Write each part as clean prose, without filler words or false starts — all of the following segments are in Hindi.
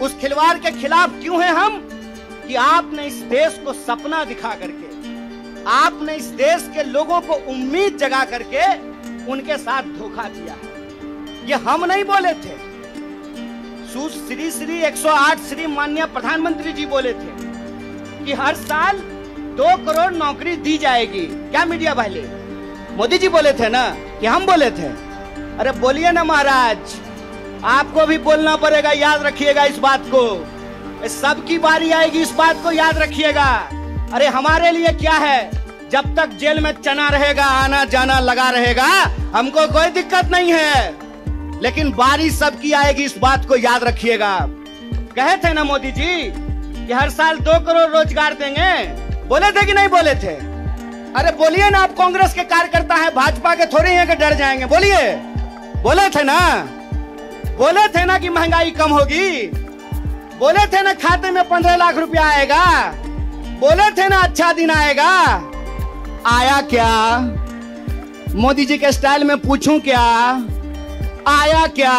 उस खिलवाड़ के खिलाफ क्यों हैं हम? कि आपने इस देश को सपना दिखा करके, आपने इस देश के लोगों को उम्मीद जगा करके उनके साथ धोखा दिया है। ये हम नहीं बोले थे, श्री 108 श्री माननीय प्रधानमंत्री जी बोले थे कि हर साल 2 करोड़ नौकरी दी जाएगी। क्या मीडिया वाले? मोदी जी बोले थे ना कि हम बोले थे? अरे बोलिए ना महाराज, आपको भी बोलना पड़ेगा, याद रखिएगा इस बात को। सबकी बारी आएगी, इस बात को याद रखिएगा। अरे हमारे लिए क्या है, जब तक जेल में चना रहेगा, आना जाना लगा रहेगा, हमको कोई दिक्कत नहीं है। लेकिन बारी सबकी आएगी, इस बात को याद रखिएगा। कहे थे ना मोदी जी कि हर साल 2 करोड़ रोजगार देंगे, बोले थे कि नहीं बोले थे? अरे बोलिए ना, आप कांग्रेस के कार्यकर्ता हैं, भाजपा के थोड़े हैं कि डर जाएंगे? बोलिए, बोले थे ना? बोले थे ना कि महंगाई कम होगी? बोले थे ना खाते में 15 लाख रुपया आएगा? बोले थे ना अच्छा दिन आएगा? आया क्या? मोदी जी के स्टाइल में पूछूं क्या, आया क्या?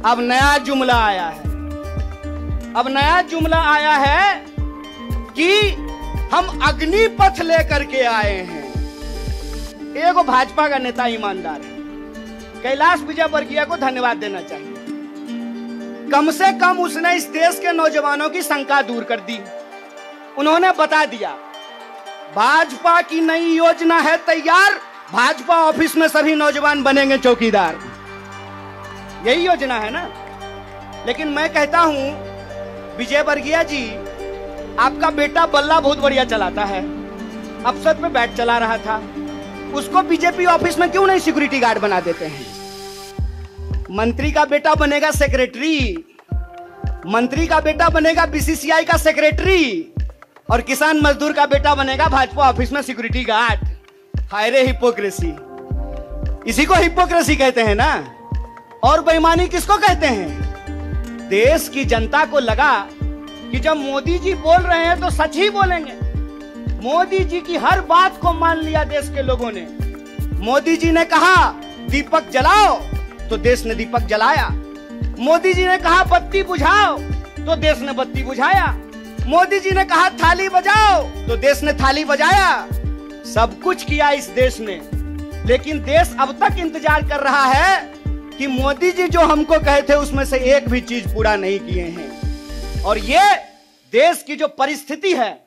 अब नया जुमला आया है, अब नया जुमला आया है कि हम अग्निपथ लेकर के आए हैं। एगो भाजपा का नेता ईमानदार है, कैलाश विजयवर्गीय को धन्यवाद देना चाहिए। कम से कम उसने इस देश के नौजवानों की शंका दूर कर दी। उन्होंने बता दिया भाजपा की नई योजना है तैयार, भाजपा ऑफिस में सभी नौजवान बनेंगे चौकीदार। यही योजना है ना। लेकिन मैं कहता हूं विजयवर्गीय जी, आपका बेटा बल्ला बहुत बढ़िया चलाता है, अफसर पे बैठ चला रहा था, उसको बीजेपी ऑफिस में क्यों नहीं सिक्योरिटी गार्ड बना देते हैं? मंत्री का बेटा बनेगा सेक्रेटरी, मंत्री का बेटा बनेगा बीसीसीआई का सेक्रेटरी, और किसान मजदूर का बेटा बनेगा भाजपा ऑफिस में सिक्योरिटी गार्ड। हाय रे हिपोक्रेसी, इसी को हिपोक्रेसी कहते हैं ना। और बेईमानी किसको कहते हैं? देश की जनता को लगा कि जब मोदी जी बोल रहे हैं तो सच ही बोलेंगे। मोदी जी की हर बात को मान लिया देश के लोगों ने। मोदी जी ने कहा दीपक जलाओ तो देश ने दीपक जलाया। मोदी जी ने कहा बत्ती बुझाओ तो देश ने बत्ती बुझाया। मोदी जी ने कहा थाली बजाओ तो देश ने थाली बजाया। सब कुछ किया इस देश ने, लेकिन देश अब तक इंतजार कर रहा है कि मोदी जी जो हमको कहे थे उसमें से एक भी चीज पूरा नहीं किए हैं। और ये देश की जो परिस्थिति है,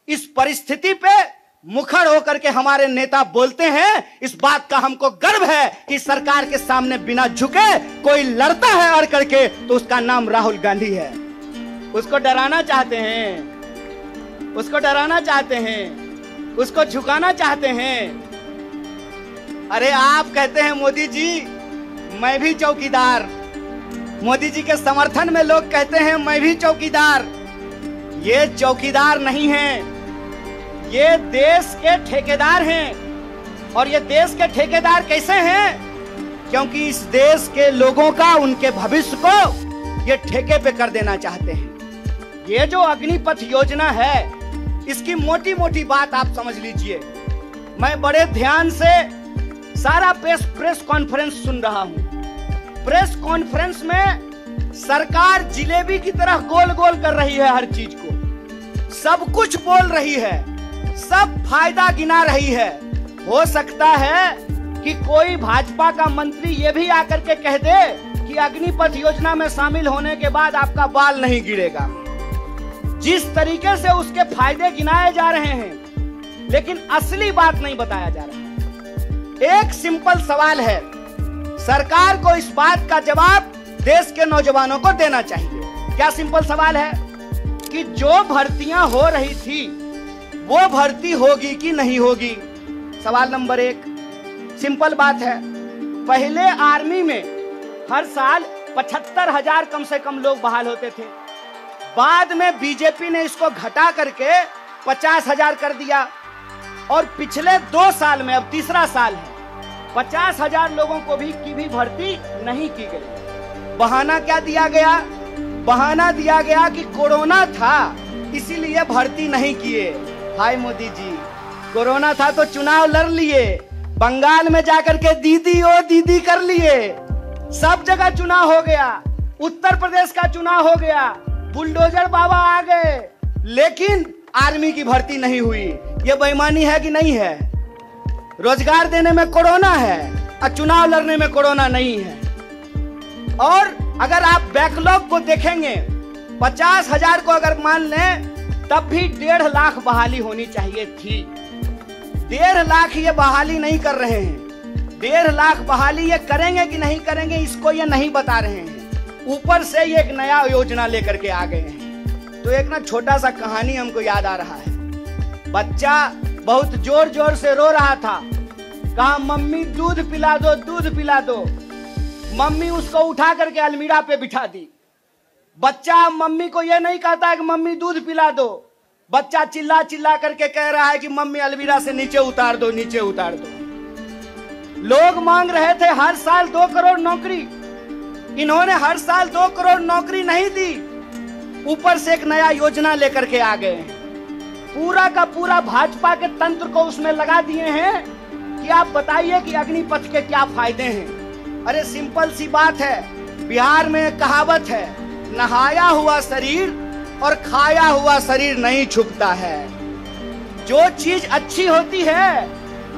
इस परिस्थिति पे मुखर होकर के हमारे नेता बोलते हैं। इस बात का हमको गर्व है कि सरकार के सामने बिना झुके कोई लड़ता है अड़ करके, तो उसका नाम राहुल गांधी है। उसको डराना चाहते हैं, उसको डराना चाहते हैं, उसको झुकाना चाहते हैं। अरे आप कहते हैं मोदी जी मैं भी चौकीदार, मोदी जी के समर्थन में लोग कहते हैं मैं भी चौकीदार। ये चौकीदार नहीं है, ये देश के ठेकेदार हैं। और ये देश के ठेकेदार कैसे हैं? क्योंकि इस देश के लोगों का, उनके भविष्य को ये ठेके पे कर देना चाहते हैं। ये जो अग्निपथ योजना है, इसकी मोटी मोटी बात आप समझ लीजिए। मैं बड़े ध्यान से सारा प्रेस कॉन्फ्रेंस सुन रहा हूं। प्रेस कॉन्फ्रेंस में सरकार जिलेबी की तरह गोल गोल कर रही है, हर चीज को सब कुछ बोल रही है, सब फायदा गिना रही है। हो सकता है कि कोई भाजपा का मंत्री ये भी आकर के कह दे कि अग्निपथ योजना में शामिल होने के बाद आपका बाल नहीं गिरेगा। जिस तरीके से उसके फायदे गिनाए जा रहे हैं, लेकिन असली बात नहीं बताया जा रहा है। एक सिंपल सवाल है, सरकार को इस बात का जवाब देश के नौजवानों को देना चाहिए। क्या सिंपल सवाल है कि जो भर्तियां हो रही थी वो भर्ती होगी कि नहीं होगी? सवाल नंबर 1 सिंपल बात है। पहले आर्मी में हर साल 75,000 कम से कम लोग बहाल होते थे। बाद में बीजेपी ने इसको घटा करके 50,000 कर दिया, और पिछले 2 साल में, अब तीसरा साल है, 50,000 लोगों को की भी भर्ती नहीं की गई। बहाना क्या दिया गया? बहाना दिया गया कि कोरोना था इसीलिए भर्ती नहीं किए। हाय मोदी जी, कोरोना था तो चुनाव लड़ लिए, बंगाल में जाकर के दीदी ओ दीदी कर लिए, सब जगह चुनाव हो गया, उत्तर प्रदेश का चुनाव हो गया, बुलडोजर बाबा आ गए, लेकिन आर्मी की भर्ती नहीं हुई। ये बेईमानी है कि नहीं है? रोजगार देने में कोरोना है और चुनाव लड़ने में कोरोना नहीं है। और अगर आप बैकलॉग को देखेंगे, 50,000 को अगर मान लें, तब भी 1.5 लाख बहाली होनी चाहिए थी। 1.5 लाख ये बहाली नहीं कर रहे हैं। 1.5 लाख बहाली ये करेंगे कि नहीं करेंगे, इसको ये नहीं बता रहे हैं। ऊपर से ये एक नया योजना लेकर के आ गए हैं। तो एक ना छोटा सा कहानी हमको याद आ रहा है। बच्चा बहुत जोर जोर से रो रहा था, कहा मम्मी दूध पिला दो, दूध पिला दो। मम्मी उसको उठा करके अलमीरा पे बिठा दी। बच्चा मम्मी को यह नहीं कहता है कि मम्मी दूध पिला दो, बच्चा चिल्ला चिल्ला करके कह रहा है कि मम्मी अलमीरा से नीचे उतार दो, नीचे उतार दो। लोग मांग रहे थे हर साल 2 करोड़ नौकरी, इन्होंने हर साल 2 करोड़ नौकरी नहीं दी, ऊपर से एक नया योजना लेकर के आ गए। पूरा का पूरा भाजपा के तंत्र को उसमें लगा दिए हैं कि आप बताइए कि अग्निपथ के क्या फायदे हैं। अरे सिंपल सी बात है, बिहार में कहावत है, नहाया हुआ शरीर और खाया हुआ शरीर नहीं छुपता है। जो चीज अच्छी होती है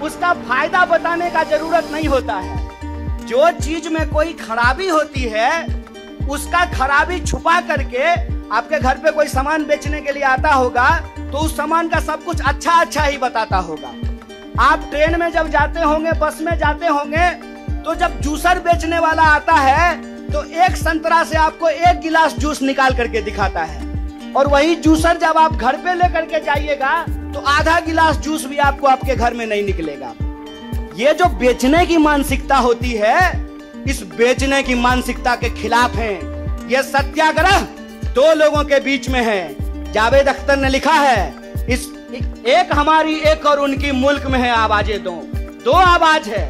उसका फायदा बताने का जरूरत नहीं होता है। जो चीज में कोई खराबी होती है उसका खराबी छुपा करके, आपके घर पे कोई सामान बेचने के लिए आता होगा तो उस सामान का सब कुछ अच्छा अच्छा ही बताता होगा। आप ट्रेन में जब जाते होंगे, बस में जाते होंगे, तो जब जूसर बेचने वाला आता है तो एक संतरा से आपको 1 गिलास जूस निकाल करके दिखाता है, और वही जूसर जब आप घर पे लेकर के जाइएगा तो आधा गिलास जूस भी आपको आपके घर में नहीं निकलेगा। ये जो बेचने की मानसिकता होती है, इस बेचने की मानसिकता के खिलाफ हैं। ये सत्याग्रह 2 लोगों के बीच में है। जावेद अख्तर ने लिखा है, इस एक हमारी एक और उनकी मुल्क में है आवाजें दो आवाज है।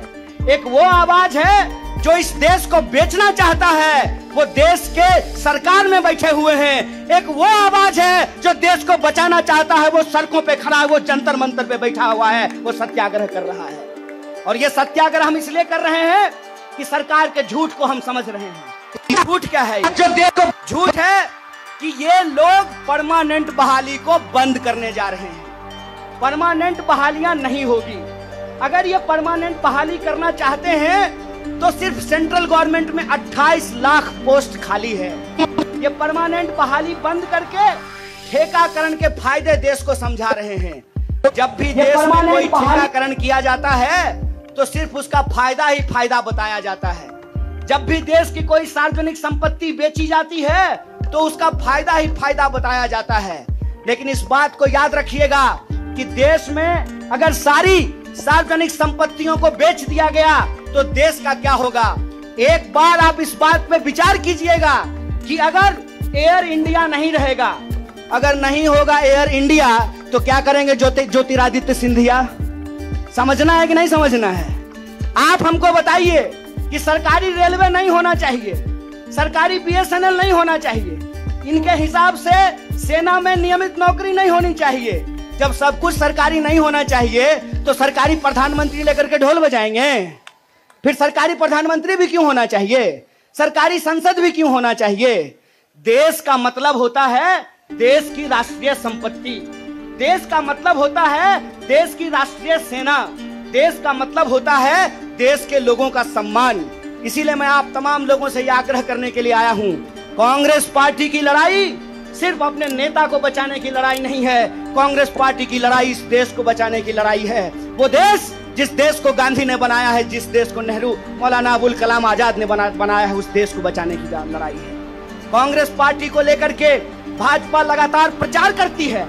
एक वो आवाज है जो इस देश को बेचना चाहता है, वो देश के सरकार में बैठे हुए हैं। एक वो आवाज है जो देश को बचाना चाहता है, वो सड़कों पे खड़ा है, वो जंतर मंतर पे बैठा हुआ है, वो सत्याग्रह कर रहा है। और ये सत्याग्रह हम इसलिए कर रहे हैं कि सरकार के झूठ को हम समझ रहे हैं। झूठ क्या है? जो देश को झूठ है कि ये लोग परमानेंट बहाली को बंद करने जा रहे हैं। परमानेंट बहालियां नहीं होगी। अगर ये परमानेंट बहाली करना चाहते हैं तो सिर्फ सेंट्रल गवर्नमेंट में 28 लाख पोस्ट खाली है। ये परमानेंट बहाली बंद करके ठेकाकरण के फायदे देश को समझा रहे हैं। जब भी देश में कोई ठेकाकरण किया जाता है तो सिर्फ उसका फायदा ही फायदा बताया जाता है। जब भी देश की कोई सार्वजनिक संपत्ति बेची जाती है तो उसका फायदा ही फायदा बताया जाता है। लेकिन इस बात को याद रखिएगा कि देश में अगर सारी सार्वजनिक संपत्तियों को बेच दिया गया तो देश का क्या होगा। एक बार आप इस बात पे विचार कीजिएगा कि अगर एयर इंडिया नहीं रहेगा, अगर नहीं होगा एयर इंडिया, तो क्या करेंगे ज्योतिरादित्य सिंधिया? समझना है कि नहीं समझना है? आप हमको बताइए कि सरकारी रेलवे नहीं होना चाहिए, सरकारी BSNL नहीं होना चाहिए, इनके हिसाब से सेना में नियमित नौकरी नहीं होनी चाहिए। जब सब कुछ सरकारी नहीं होना चाहिए तो सरकारी प्रधानमंत्री लेकर के ढोल बजाएंगे? फिर सरकारी प्रधानमंत्री भी क्यों होना चाहिए? सरकारी संसद भी क्यों होना चाहिए? देश का मतलब होता है देश की राष्ट्रीय संपत्ति, देश का मतलब होता है देश की राष्ट्रीय सेना, देश का मतलब होता है देश के लोगों का सम्मान। इसीलिए मैं आप तमाम लोगों से यह आग्रह करने के लिए आया हूं, कांग्रेस पार्टी की लड़ाई सिर्फ अपने नेता को बचाने की लड़ाई नहीं है। कांग्रेस पार्टी की लड़ाई इस देश को बचाने की लड़ाई है। वो देश जिस देश को गांधी ने बनाया है, जिस देश को नेहरू, मौलाना अबुल कलाम आजाद ने बनाया है, उस देश को बचाने की लड़ाई है। कांग्रेस पार्टी को लेकर के भाजपा लगातार प्रचार करती है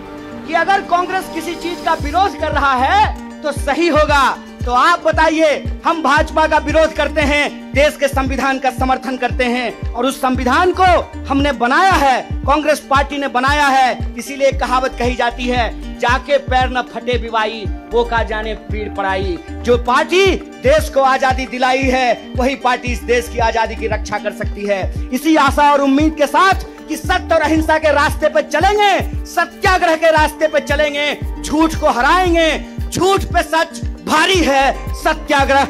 कि अगर कांग्रेस किसी चीज का विरोध कर रहा है तो सही होगा। तो आप बताइए, हम भाजपा का विरोध करते हैं, देश के संविधान का समर्थन करते हैं, और उस संविधान को हमने बनाया है, कांग्रेस पार्टी ने बनाया है। इसीलिए कहावत कही जाती है, जाके पैर न फटे बिवाई, वो का जाने पीड़ पड़ाई। जो पार्टी देश को आजादी दिलाई है, वही पार्टी इस देश की आजादी की रक्षा कर सकती है। इसी आशा और उम्मीद के साथ कि सत्य और अहिंसा के रास्ते पे चलेंगे, सत्याग्रह के रास्ते पे चलेंगे, झूठ को हराएंगे। झूठ पे सच भारी है, सत्याग्रह